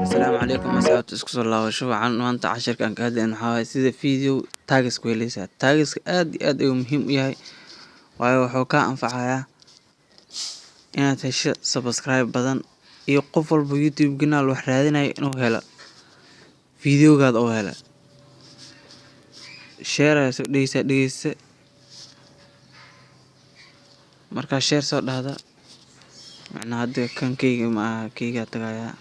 السلام عليكم أصحابتي isku soo laabasho waxaan maanta casharkan ka hadlayna waxaa waaye sida video tags ku helaysaa. Tags aad iyo aad ayuu muhiim u yahay waayo wuxuu kaa anfacayaa inaad hesho subscribe badan iyo qof walba YouTube channel wax raadinayo inuu helo videogaada oo helo. Share ayaa soo dhigeysa markaa share soo dhahda macnaa hadda kan keyga ma aha keyga tagayaa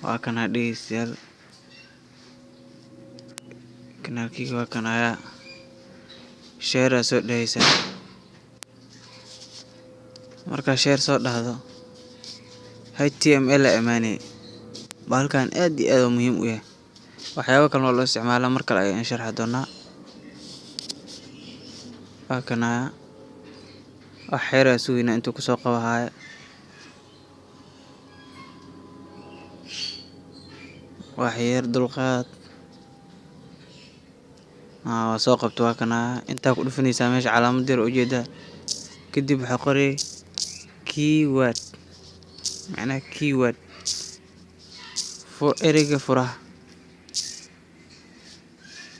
waa kana dhegeystayaal kanaalkeyga waa kanaya share soo dhahaysa markaa share soo dhahdo HTML amaanay bahalkan aad iyo aad muhiim u yahay waxyaabo kale oo loo isticmaalo mar kale ayaan sharxi doonaa. waa kanaya wax xeer suugina intuu kusoo qabahayo wax yar dulqaad waa soo qabto waa kanaya intaa ku dhufanaysaa meesha calaamad yar ujeeda kadib waxa qoray keyword macnaa keyword ereyga furaha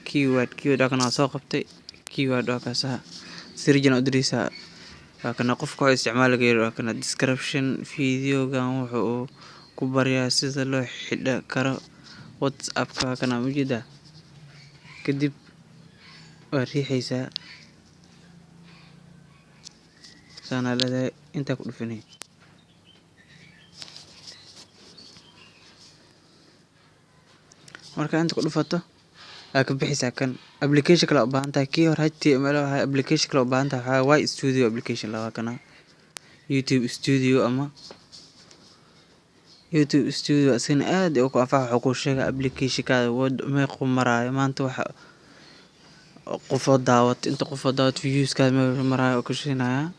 keyword kana soo qabtay keyword waa kaasa sirjana u diraysaa waa kana qofka oo isticmaalayo waa kana description videogan wuxuu ku barayaa sida loo xidha karo WhatsApp-ka kana ujeeda kadib waa riixaysaa sana leedahay inta ku dhufanay marka inta ku dhufato ka bixisa kan application kale u baahan tahay kii hore HTML waxa application kale u baahan tahay waxa studio application la kana YouTube studio ama YouTube studio asina aad u ku anfaca waxa ku sheega application ka wad ma qumarayo maanta waxa qof daawad inta qof daawad views ka marayo ku sheenaya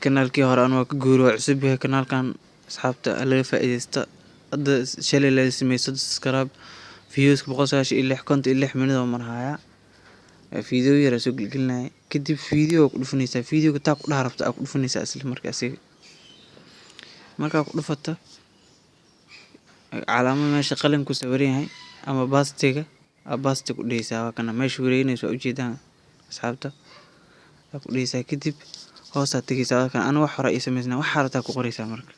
kanaalkii hore aan ka guuro cusub yahay kanaalkan asxaabta laga faa'iideysto hadda shalay la sameeyay subscribe views 196 minute oo marhaya video yar soo gilgilnay kadib video ku dhufanaysaa videoga taa ku dhaarabta ku dhufanaysaa isla markaas marka ku dhufato calaamad meesha qalin ku sawiran yahay ama baastiga ku dhigaysaa waa kana meesha wareynayso ujeedaan asxaabta ku dhigaysaa kadib hoos aad tagaysaa kan ana wax hore ay sameysnaa wax harata ku qoraysaa marka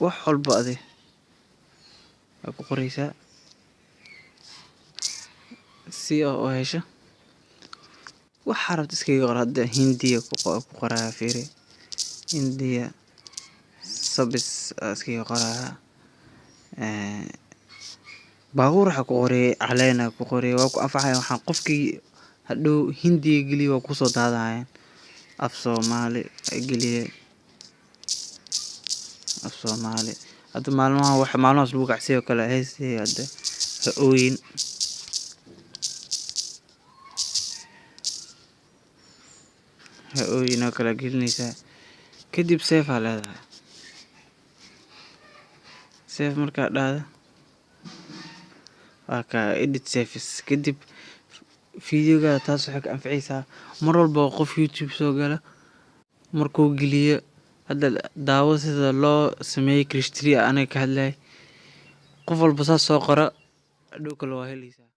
wax walba ade ku qoraysaa si oo hesho wax harabta iskaga qor hadda hindiya ku qoraa fiiri hindiya sabis iskaga qoraa baabuur waxa ku qoray caleena ku qoray waa ku anfacay waxaan qofkii hadhow hindiya galiyo waa ku soo daadayaan af Soomaali galiye af Soomaali hadda maalmahaas lagu gacsiyo kala heesay hadda ooyin kala gelinaysaa kadib save aa leedahay save markaa dhahdo waa ka edit service kadib videoga taas waxa ka anfacaysaa mar walba qof YouTube soo gala markuu geliyo hadda daawo sida loo sameeyay Kristiria anaga ka hadlay qof walba soo qora adoo kale waa helaysaa.